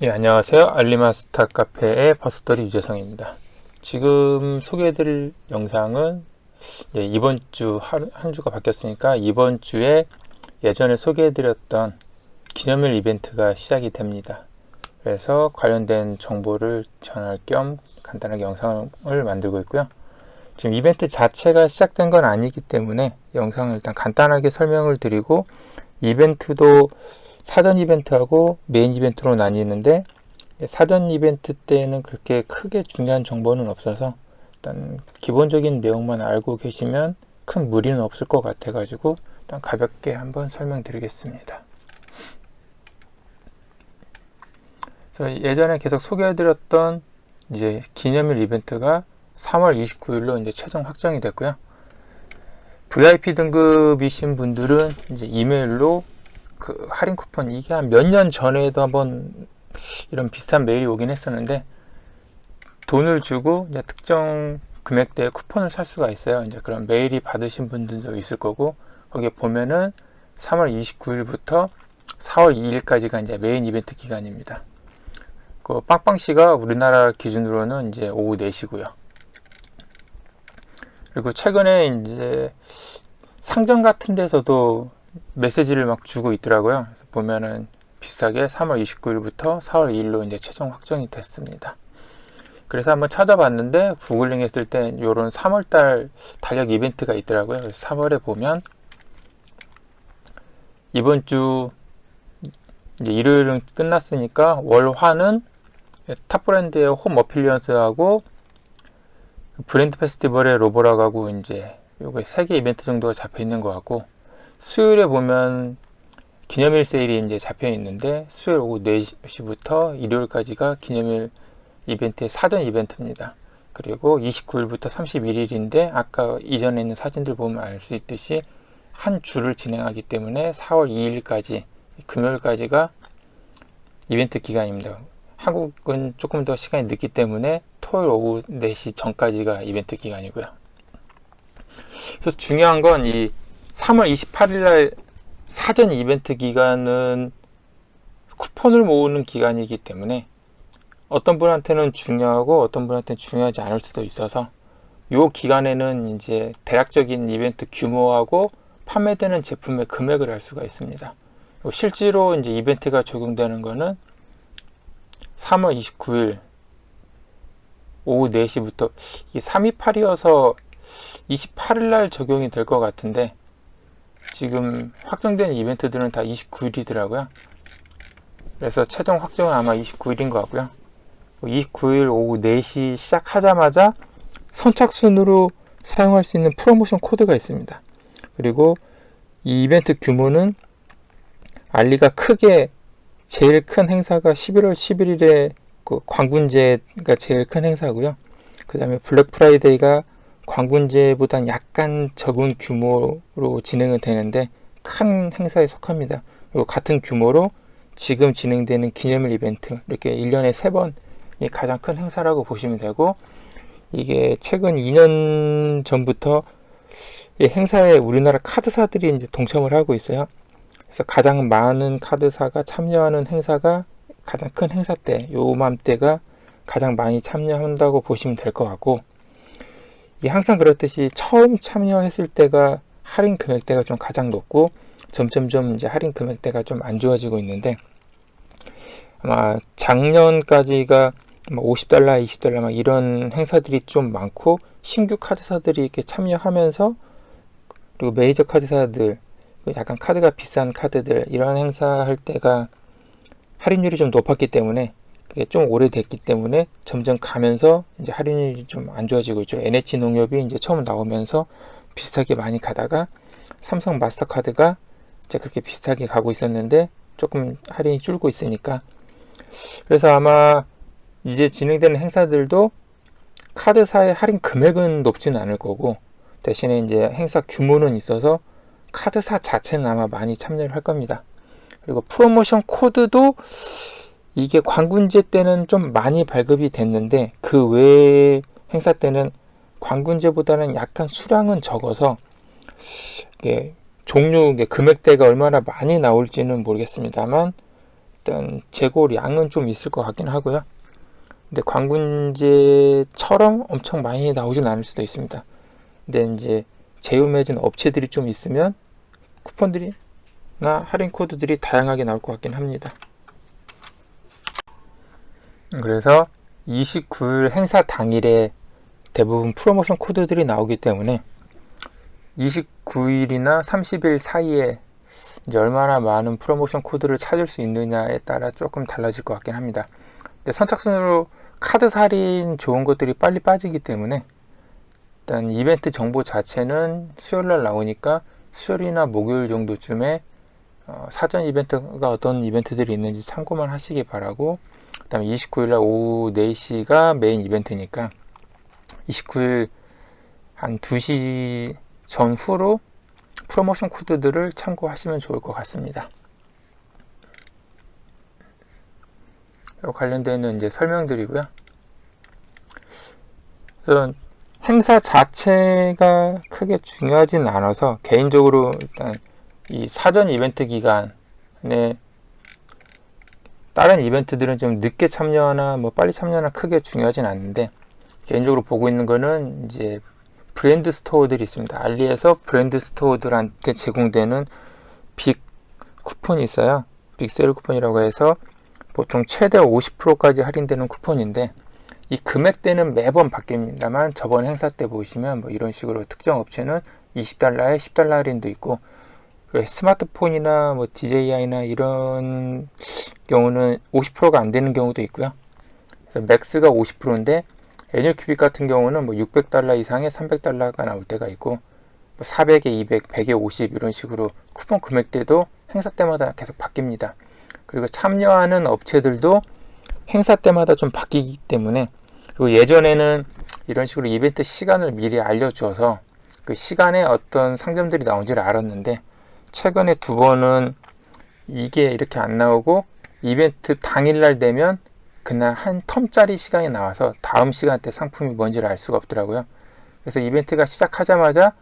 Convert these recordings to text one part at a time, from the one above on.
예, 안녕하세요. 알리마스터 카페의 버섯돌이 유재성입니다. 지금 소개해드릴 영상은 이번 주 한 주가 바뀌었으니까 이번 주에 예전에 소개해드렸던 기념일 이벤트가 시작이 됩니다. 그래서 관련된 정보를 전할 겸 간단하게 영상을 만들고 있고요. 지금 이벤트 자체가 시작된 건 아니기 때문에 영상을 일단 간단하게 설명을 드리고, 이벤트도 사전 이벤트하고 메인 이벤트로 나뉘는데, 사전 이벤트 때는 그렇게 크게 중요한 정보는 없어서 일단 기본적인 내용만 알고 계시면 큰 무리는 없을 것 같아 가지고 일단 가볍게 한번 설명드리겠습니다. 그래서 예전에 계속 소개해드렸던 이제 기념일 이벤트가 3월 29일로 이제 최종 확정이 됐고요. VIP 등급이신 분들은 이제 이메일로 그 할인 쿠폰, 이게 한 몇 년 전에도 한번 이런 비슷한 메일이 오긴 했었는데, 돈을 주고 이제 특정 금액대의 쿠폰을 살 수가 있어요. 이제 그런 메일이 받으신 분들도 있을 거고, 거기에 보면은 3월 29일부터 4월 2일까지가 이제 메인 이벤트 기간입니다. 그 빵빵씨가 우리나라 기준으로는 이제 오후 4시고요. 그리고 최근에 이제 상점 같은 데서도 메시지를 막 주고 있더라고요. 보면은 비슷하게 3월 29일부터 4월 2일로 이제 최종 확정이 됐습니다. 그래서 한번 찾아봤는데, 구글링 했을 때 요런 3월달 달력 이벤트가 있더라고요. 그래서 3월에 보면 이번 주 이제 일요일은 끝났으니까 월화는 탑 브랜드의 홈 어필리언스하고 브랜드 페스티벌의 로보락하고 이제 요게 3개 이벤트 정도가 잡혀 있는 것 같고, 수요일에 보면 기념일 세일이 이제 잡혀 있는데, 수요일 오후 4시부터 일요일까지가 기념일 이벤트의 사전 이벤트입니다. 그리고 29일부터 31일인데 아까 이전에 있는 사진들 보면 알 수 있듯이 한 주를 진행하기 때문에 4월 2일까지 금요일까지가 이벤트 기간입니다. 한국은 조금 더 시간이 늦기 때문에 토요일 오후 4시 전까지가 이벤트 기간이고요. 그래서 중요한 건 이 3월 28일날 사전 이벤트 기간은 쿠폰을 모으는 기간이기 때문에 어떤 분한테는 중요하고 어떤 분한테는 중요하지 않을 수도 있어서, 이 기간에는 이제 대략적인 이벤트 규모하고 판매되는 제품의 금액을 알 수가 있습니다. 실제로 이제 이벤트가 적용되는 거는 3월 29일 오후 4시부터, 이게 328이어서 28일날 적용이 될 것 같은데, 지금 확정된 이벤트들은 다 29일이더라고요. 그래서 최종 확정은 아마 29일인 것 같고요. 29일 오후 4시 시작하자마자 선착순으로 사용할 수 있는 프로모션 코드가 있습니다. 그리고 이 이벤트 규모는 알리가 크게 제일 큰 행사가 11월 11일에 그 광군제가 제일 큰 행사고요. 그 다음에 블랙 프라이데이가 광군제보단 약간 적은 규모로 진행은 되는데 큰 행사에 속합니다. 그리고 같은 규모로 지금 진행되는 기념일 이벤트, 이렇게 1년에 3번이 가장 큰 행사라고 보시면 되고, 이게 최근 2년 전부터 이 행사에 우리나라 카드사들이 이제 동참을 하고 있어요. 그래서 가장 많은 카드사가 참여하는 행사가 가장 큰 행사 때, 요맘때가 가장 많이 참여한다고 보시면 될 것 같고, 이게 항상 그렇듯이 처음 참여했을 때가 할인 금액대가 좀 가장 높고, 점점점 이제 할인 금액대가 좀 안 좋아지고 있는데, 아마 작년까지가 $50, $20 막 이런 행사들이 좀 많고, 신규 카드사들이 이렇게 참여하면서, 그리고 메이저 카드사들, 약간 카드가 비싼 카드들, 이런 행사 할 때가 할인율이 좀 높았기 때문에, 그게 좀 오래됐기 때문에 점점 가면서 이제 할인율이 좀 안 좋아지고 있죠. NH농협이 이제 처음 나오면서 비슷하게 많이 가다가 삼성 마스터카드가 이제 그렇게 비슷하게 가고 있었는데 조금 할인이 줄고 있으니까, 그래서 아마 이제 진행되는 행사들도 카드사의 할인 금액은 높지는 않을 거고, 대신에 이제 행사 규모는 있어서 카드사 자체는 아마 많이 참여를 할 겁니다. 그리고 프로모션 코드도 이게 광군제 때는 좀 많이 발급이 됐는데, 그 외의 행사 때는 광군제보다는 약간 수량은 적어서 이게 종류, 금액대가 얼마나 많이 나올지는 모르겠습니다만 일단 재고량은 좀 있을 것 같긴 하고요. 근데 관군제처럼 엄청 많이 나오진 않을 수도 있습니다. 근데 이제 제휴 맺은 업체들이 좀 있으면 쿠폰들이나 할인 코드들이 다양하게 나올 것 같긴 합니다. 그래서 29일 행사 당일에 대부분 프로모션 코드들이 나오기 때문에 29일이나 30일 사이에 이제 얼마나 많은 프로모션 코드를 찾을 수 있느냐에 따라 조금 달라질 것 같긴 합니다. 근데 선착순으로 카드 할인 좋은 것들이 빨리 빠지기 때문에 일단 이벤트 정보 자체는 수요일날 나오니까 수요일이나 목요일 정도쯤에 사전 이벤트가 어떤 이벤트들이 있는지 참고만 하시기 바라고, 그 다음에 29일날 오후 4시가 메인 이벤트니까 29일 한 2시 전후로 프로모션 코드들을 참고하시면 좋을 것 같습니다. 관련된 이제 설명드리고요. 그래서 행사 자체가 크게 중요하진 않아서 개인적으로 일단 이 사전 이벤트 기간에 다른 이벤트들은 좀 늦게 참여하나 뭐 빨리 참여하나 크게 중요하진 않는데, 개인적으로 보고 있는 거는 이제 브랜드 스토어들이 있습니다. 알리에서 브랜드 스토어들한테 제공되는 빅 쿠폰이 있어요. 빅 세일 쿠폰이라고 해서 보통 최대 50%까지 할인되는 쿠폰인데, 이 금액대는 매번 바뀝니다만 저번 행사 때 보시면 뭐 이런 식으로 특정 업체는 $20에 $10 할인도 있고, 스마트폰이나 뭐 DJI나 이런 경우는 50%가 안 되는 경우도 있고요. 그래서 맥스가 50%인데 애니큐빅 같은 경우는 뭐 $600 이상에 $300가 나올 때가 있고, 뭐 400에 200, 100에 50 이런 식으로 쿠폰 금액대도 행사 때마다 계속 바뀝니다. 그리고 참여하는 업체들도 행사 때마다 좀 바뀌기 때문에, 그리고 예전에는 이런 식으로 이벤트 시간을 미리 알려주어서 그 시간에 어떤 상점들이 나온지를 알았는데, 최근에 2번은 이게 이렇게 안 나오고 이벤트 당일날 되면 그날 한 텀짜리 시간이 나와서 다음 시간대 상품이 뭔지를 알 수가 없더라고요. 그래서 이벤트가 시작하자마자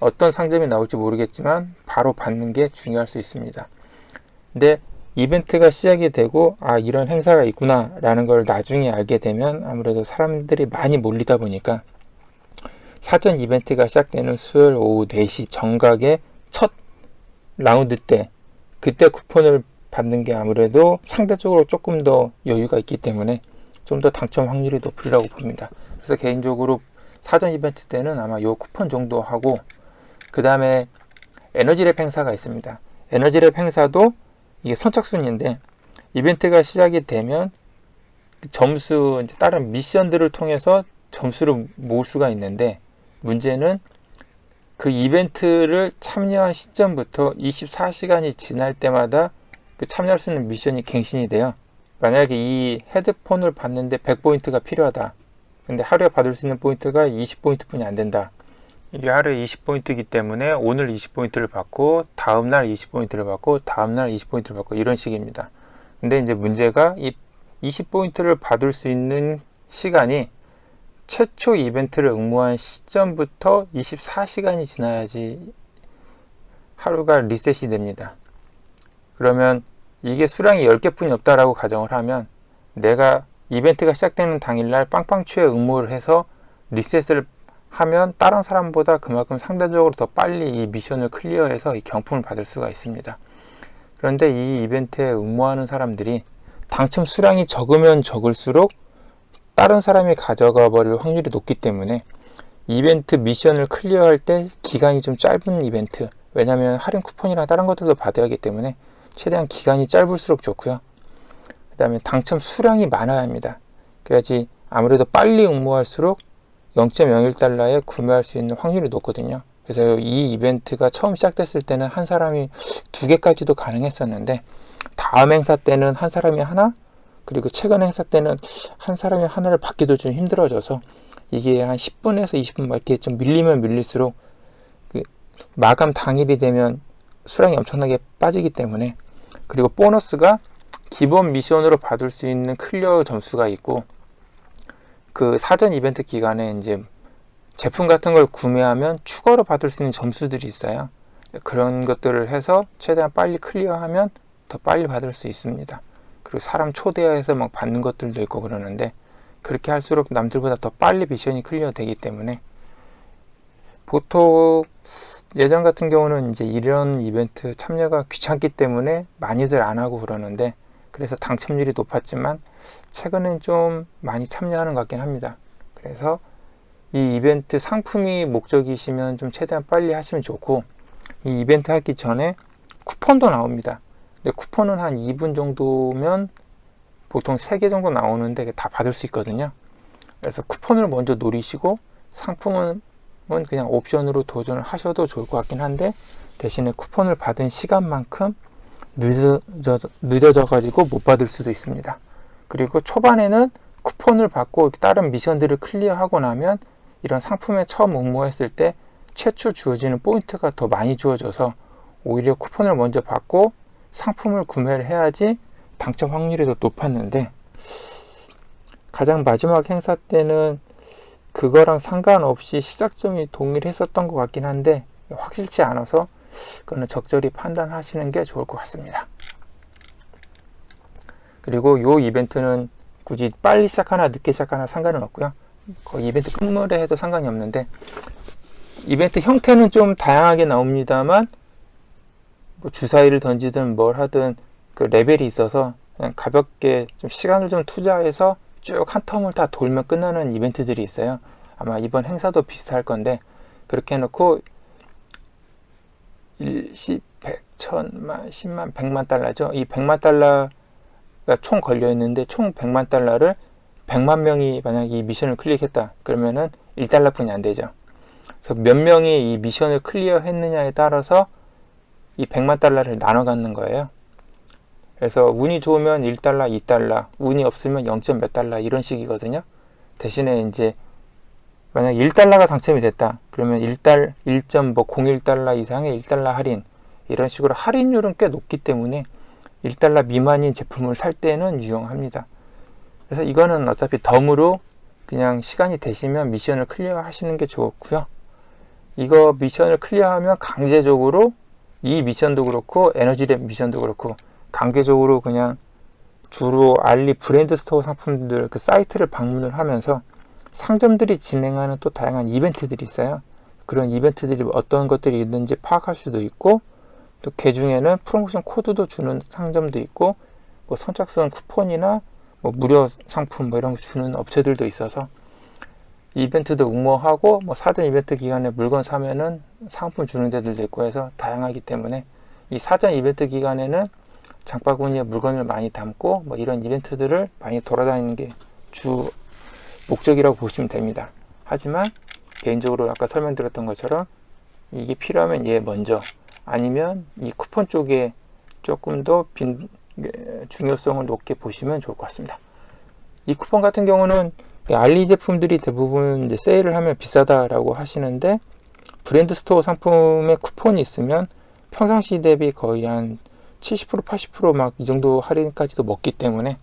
어떤 상점이 나올지 모르겠지만 바로 받는 게 중요할 수 있습니다. 근데 이벤트가 시작이 되고 이런 행사가 있구나 라는 걸 나중에 알게 되면 아무래도 사람들이 많이 몰리다 보니까 사전 이벤트가 시작되는 수요일 오후 4시 정각의 첫 라운드 때 그때 쿠폰을 받는 게 아무래도 상대적으로 조금 더 여유가 있기 때문에 좀 더 당첨 확률이 높으리라고 봅니다. 그래서 개인적으로 사전 이벤트 때는 아마 요 쿠폰 정도 하고, 그 다음에 에너지랩 행사가 있습니다. 에너지랩 행사도 이게 선착순인데 이벤트가 시작이 되면 점수, 다른 미션들을 통해서 점수를 모을 수가 있는데, 문제는 그 이벤트를 참여한 시점부터 24시간이 지날 때마다 그 참여할 수 있는 미션이 갱신이 돼요. 만약에 이 헤드폰을 받는데 100포인트가 필요하다. 근데 하루에 받을 수 있는 포인트가 20포인트 뿐이 안 된다. 이게 하루에 20포인트이기 때문에 오늘 20포인트를 받고 다음날 20포인트를 받고 다음날 20포인트를 받고 이런 식입니다. 근데 이제 문제가 이 20포인트를 받을 수 있는 시간이 최초 이벤트를 응모한 시점부터 24시간이 지나야지 하루가 리셋이 됩니다. 그러면 이게 수량이 10개뿐이 없다라고 가정을 하면 내가 이벤트가 시작되는 당일날 빵빵추에 응모를 해서 리셋을 하면 다른 사람보다 그만큼 상대적으로 더 빨리 이 미션을 클리어해서 이 경품을 받을 수가 있습니다. 그런데 이 이벤트에 응모하는 사람들이 당첨 수량이 적으면 적을수록 다른 사람이 가져가 버릴 확률이 높기 때문에 이벤트 미션을 클리어할 때 기간이 좀 짧은 이벤트, 왜냐하면 할인 쿠폰이랑 다른 것들도 받아야 하기 때문에 최대한 기간이 짧을수록 좋고요. 그 다음에 당첨 수량이 많아야 합니다. 그래야지 아무래도 빨리 응모할수록 0.01달러에 구매할 수 있는 확률이 높거든요. 그래서 이 이벤트가 처음 시작됐을 때는 한 사람이 2개까지도 가능했었는데, 다음 행사 때는 한 사람이 하나, 그리고 최근 행사 때는 한 사람이 하나를 받기도 좀 힘들어져서 이게 한 10분에서 20분 이렇게 좀 밀리면 밀릴수록 그 마감 당일이 되면 수량이 엄청나게 빠지기 때문에, 그리고 보너스가 기본 미션으로 받을 수 있는 클리어 점수가 있고, 그 사전 이벤트 기간에 이제 제품 같은 걸 구매하면 추가로 받을 수 있는 점수들이 있어요. 그런 것들을 해서 최대한 빨리 클리어하면 더 빨리 받을 수 있습니다. 그리고 사람 초대해서 막 받는 것들도 있고 그러는데, 그렇게 할수록 남들보다 더 빨리 미션이 클리어 되기 때문에, 보통 예전 같은 경우는 이제 이런 이벤트 참여가 귀찮기 때문에 많이들 안 하고 그러는데, 그래서 당첨률이 높았지만 최근엔 좀 많이 참여하는 것 같긴 합니다. 그래서 이 이벤트 상품이 목적이시면 좀 최대한 빨리 하시면 좋고, 이 이벤트 하기 전에 쿠폰도 나옵니다. 근데 쿠폰은 한 2분 정도면 보통 3개 정도 나오는데 다 받을 수 있거든요. 그래서 쿠폰을 먼저 노리시고 상품은 그냥 옵션으로 도전을 하셔도 좋을 것 같긴 한데, 대신에 쿠폰을 받은 시간만큼 늦어져 가지고 못 받을 수도 있습니다. 그리고 초반에는 쿠폰을 받고 다른 미션들을 클리어하고 나면 이런 상품에 처음 응모했을 때 최초 주어지는 포인트가 더 많이 주어져서 오히려 쿠폰을 먼저 받고 상품을 구매를 해야지 당첨 확률이 더 높았는데, 가장 마지막 행사 때는 그거랑 상관없이 시작점이 동일했었던 것 같긴 한데 확실치 않아서 그거는 적절히 판단하시는 게 좋을 것 같습니다. 그리고 이 이벤트는 굳이 빨리 시작하나 늦게 시작하나 상관은 없고요. 거의 이벤트 끝물에 해도 상관이 없는데, 이벤트 형태는 좀 다양하게 나옵니다만 뭐 주사위를 던지든 뭘 하든 그 레벨이 있어서 그냥 가볍게 좀 시간을 좀 투자해서 쭉 한 텀을 다 돌면 끝나는 이벤트들이 있어요. 아마 이번 행사도 비슷할 건데, 그렇게 해놓고 10, 100, 1000만, 10만, 100만 달러죠. 이 100만 달러가 총 걸려 있는데 총 100만 달러를 100만 명이 만약 이 미션을 클릭했다 그러면은 1달러 뿐이 안 되죠. 그래서 몇 명이 이 미션을 클리어 했느냐에 따라서 이 100만 달러를 나눠 갖는 거예요. 그래서 운이 좋으면 1달러, 2달러, 운이 없으면 0. 몇 달러 이런 식이거든요. 대신에 이제 만약 1달러가 당첨이 됐다 그러면 1.01달러 이상의 1달러 할인, 이런 식으로 할인율은 꽤 높기 때문에 1달러 미만인 제품을 살 때는 유용합니다. 그래서 이거는 어차피 덤으로 그냥 시간이 되시면 미션을 클리어 하시는 게 좋고요. 이거 미션을 클리어하면 강제적으로 이 미션도 그렇고 에너지랩 미션도 그렇고 강제적으로 그냥 주로 알리 브랜드 스토어 상품들 그 사이트를 방문을 하면서 상점들이 진행하는 또 다양한 이벤트들이 있어요. 그런 이벤트들이 어떤 것들이 있는지 파악할 수도 있고, 또 그 중에는 프로모션 코드도 주는 상점도 있고, 뭐 선착순 쿠폰이나 뭐 무료 상품 뭐 이런 거 주는 업체들도 있어서 이벤트도 응모하고, 뭐 사전 이벤트 기간에 물건 사면은 상품 주는 데들도 있고 해서 다양하기 때문에 이 사전 이벤트 기간에는 장바구니에 물건을 많이 담고 뭐 이런 이벤트들을 많이 돌아다니는 게 주 목적이라고 보시면 됩니다. 하지만 개인적으로 아까 설명드렸던 것처럼 이게 필요하면 얘 먼저, 아니면 이 쿠폰 쪽에 조금 더 중요성을 높게 보시면 좋을 것 같습니다. 이 쿠폰 같은 경우는 알리 제품들이 대부분 이제 세일을 하면 비싸다라고 하시는데, 브랜드 스토어 상품에 쿠폰이 있으면 평상시 대비 거의 한 70%, 80% 막 이 정도 할인까지도 먹기 때문에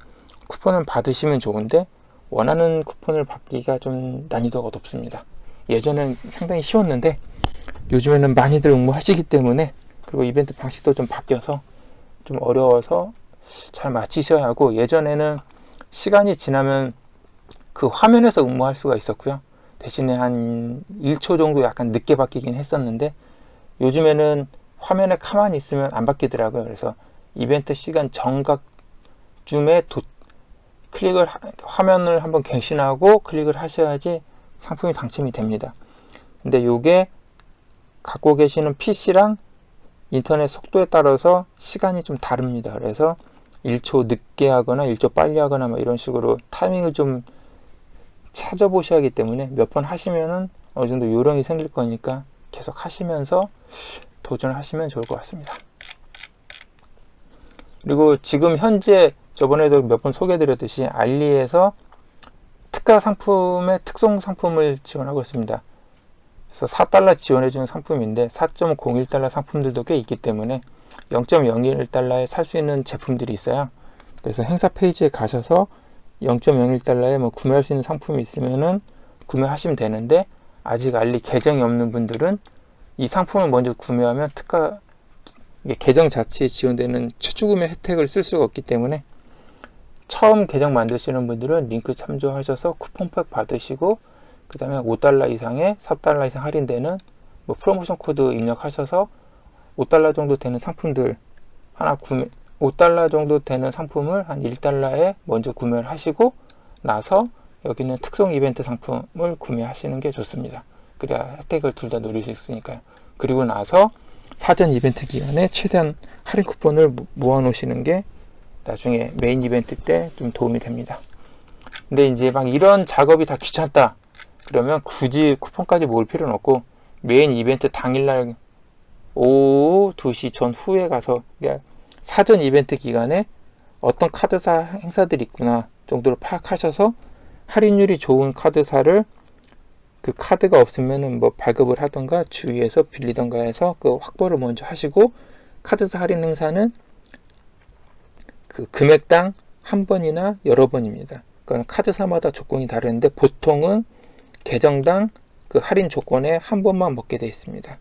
쿠폰을 받으시면 좋은데, 원하는 쿠폰을 받기가 좀 난이도가 높습니다. 예전엔 상당히 쉬웠는데 요즘에는 많이들 응모하시기 때문에, 그리고 이벤트 방식도 좀 바뀌어서 좀 어려워서 잘 맞히셔야 하고, 예전에는 시간이 지나면 그 화면에서 응모할 수가 있었고요. 대신에 한 1초 정도 약간 늦게 바뀌긴 했었는데, 요즘에는 화면에 가만히 있으면 안 바뀌더라고요. 그래서 이벤트 시간 정각쯤에 화면을 한번 갱신하고 클릭을 하셔야지 상품이 당첨이 됩니다. 근데 요게 갖고 계시는 PC랑 인터넷 속도에 따라서 시간이 좀 다릅니다. 그래서 1초 늦게 하거나 1초 빨리 하거나 뭐 이런 식으로 타이밍을 좀 찾아보셔야 하기 때문에 몇 번 하시면은 어느 정도 요령이 생길 거니까 계속 하시면서 도전을 하시면 좋을 것 같습니다. 그리고 지금 현재 저번에도 몇 번 소개해드렸듯이 알리에서 특가 상품의 특송 상품을 지원하고 있습니다. 그래서 4달러 지원해주는 상품인데 4.01달러 상품들도 꽤 있기 때문에 0.01달러에 살 수 있는 제품들이 있어요. 그래서 행사 페이지에 가셔서 0.01달러에 뭐 구매할 수 있는 상품이 있으면은 구매하시면 되는데, 아직 알리 계정이 없는 분들은 이 상품을 먼저 구매하면 특가 계정 자체에 지원되는 최초 구매 혜택을 쓸 수가 없기 때문에 처음 계정 만드시는 분들은 링크 참조하셔서 쿠폰팩 받으시고, 그 다음에 $5 이상에 $4 이상 할인되는 뭐 프로모션 코드 입력하셔서 $5 정도 되는 상품들 하나 구매, $5 정도 되는 상품을 한 $1에 먼저 구매를 하시고 나서 여기는 특송 이벤트 상품을 구매하시는 게 좋습니다. 그래야 혜택을 둘 다 노릴 수 있으니까요. 그리고 나서 사전 이벤트 기간에 최대한 할인 쿠폰을 모아 놓으시는 게 나중에 메인 이벤트 때 좀 도움이 됩니다. 근데 이제 막 이런 작업이 다 귀찮다 그러면 굳이 쿠폰까지 모을 필요는 없고, 메인 이벤트 당일날 오후 2시 전후에 가서 사전 이벤트 기간에 어떤 카드사 행사들이 있구나 정도를 파악하셔서 할인율이 좋은 카드사를, 그 카드가 없으면은 뭐 발급을 하던가 주위에서 빌리던가 해서 그 확보를 먼저 하시고, 카드사 할인 행사는 그 금액당 한 번이나 여러 번입니다. 그건 카드사마다 조건이 다른데 보통은 계정당 그 할인 조건에 한 번만 먹게 되어 있습니다.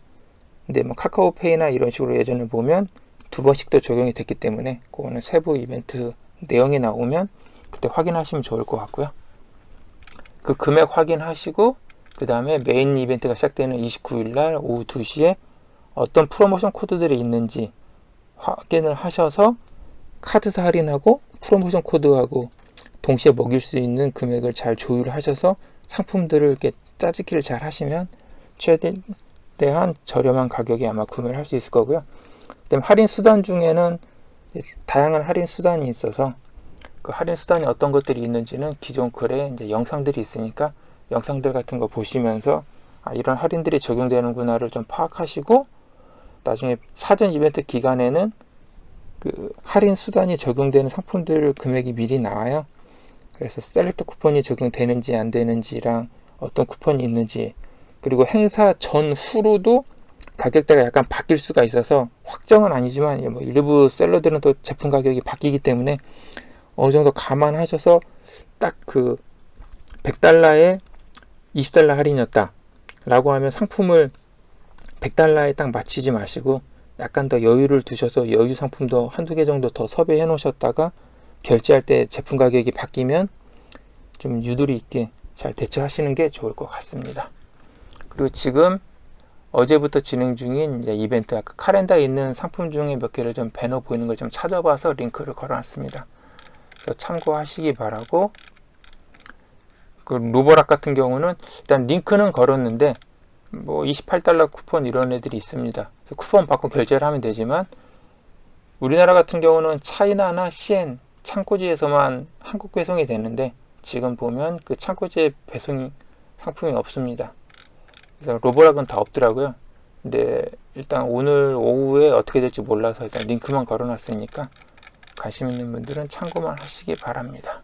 근데 뭐 카카오페이나 이런 식으로 예전에 보면 두 번씩도 적용이 됐기 때문에 그거는 세부 이벤트 내용이 나오면 그때 확인하시면 좋을 것 같고요. 그 금액 확인하시고 그 다음에 메인 이벤트가 시작되는 29일 날 오후 2시에 어떤 프로모션 코드들이 있는지 확인을 하셔서 카드사 할인하고 프로모션 코드하고 동시에 먹일 수 있는 금액을 잘 조율하셔서 상품들을 이렇게 짜집기를 잘 하시면 최대한 저렴한 가격에 아마 구매를 할 수 있을 거고요. 그다음에 할인 수단 중에는 다양한 할인 수단이 있어서 그 할인 수단이 어떤 것들이 있는지는 기존 글에 이제 영상들이 있으니까 영상들 같은 거 보시면서 이런 할인들이 적용되는구나를 좀 파악하시고, 나중에 사전 이벤트 기간에는 그 할인 수단이 적용되는 상품들 금액이 미리 나와요. 그래서 셀렉트 쿠폰이 적용되는지 안 되는지랑 어떤 쿠폰이 있는지, 그리고 행사 전후로도 가격대가 약간 바뀔 수가 있어서 확정은 아니지만 뭐 일부 셀러들은 또 제품 가격이 바뀌기 때문에 어느 정도 감안하셔서 딱 그 $100에 $20 할인이었다 라고 하면 상품을 $100에 딱 맞추지 마시고 약간 더 여유를 두셔서 여유 상품도 한두 개 정도 더 섭외해 놓으셨다가 결제할 때 제품 가격이 바뀌면 좀 유도리 있게 잘 대처하시는 게 좋을 것 같습니다. 그리고 지금 어제부터 진행 중인 이제 이벤트, 아까 카렌다에 있는 상품 중에 몇 개를 좀 배너 보이는 걸 좀 찾아봐서 링크를 걸어놨습니다. 그래서 참고하시기 바라고, 그 로보락 같은 경우는 일단 링크는 걸었는데 뭐 $28 쿠폰 이런 애들이 있습니다. 쿠폰 받고 결제를 하면 되지만 우리나라 같은 경우는 차이나나 CN 창고지에서만 한국 배송이 되는데 지금 보면 그 창고지에 배송 상품이 없습니다. 그래서 로보락은 다 없더라고요. 근데 일단 오늘 오후에 어떻게 될지 몰라서 일단 링크만 걸어놨으니까 관심 있는 분들은 참고만 하시기 바랍니다.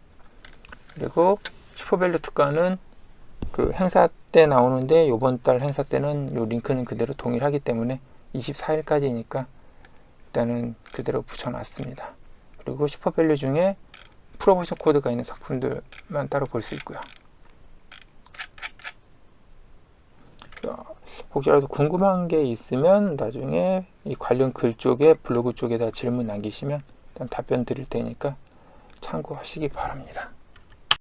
그리고 슈퍼밸류 특가는 그 행사 때 나오는데 이번 달 행사 때는 요 링크는 그대로 동일하기 때문에 24일까지니까 일단은 그대로 붙여놨습니다. 그리고 슈퍼밸류 중에 프로모션 코드가 있는 상품들만 따로 볼 수 있고요. 혹시라도 궁금한 게 있으면 나중에 이 관련 글 쪽에 블로그 쪽에다 질문 남기시면 일단 답변 드릴 테니까 참고하시기 바랍니다.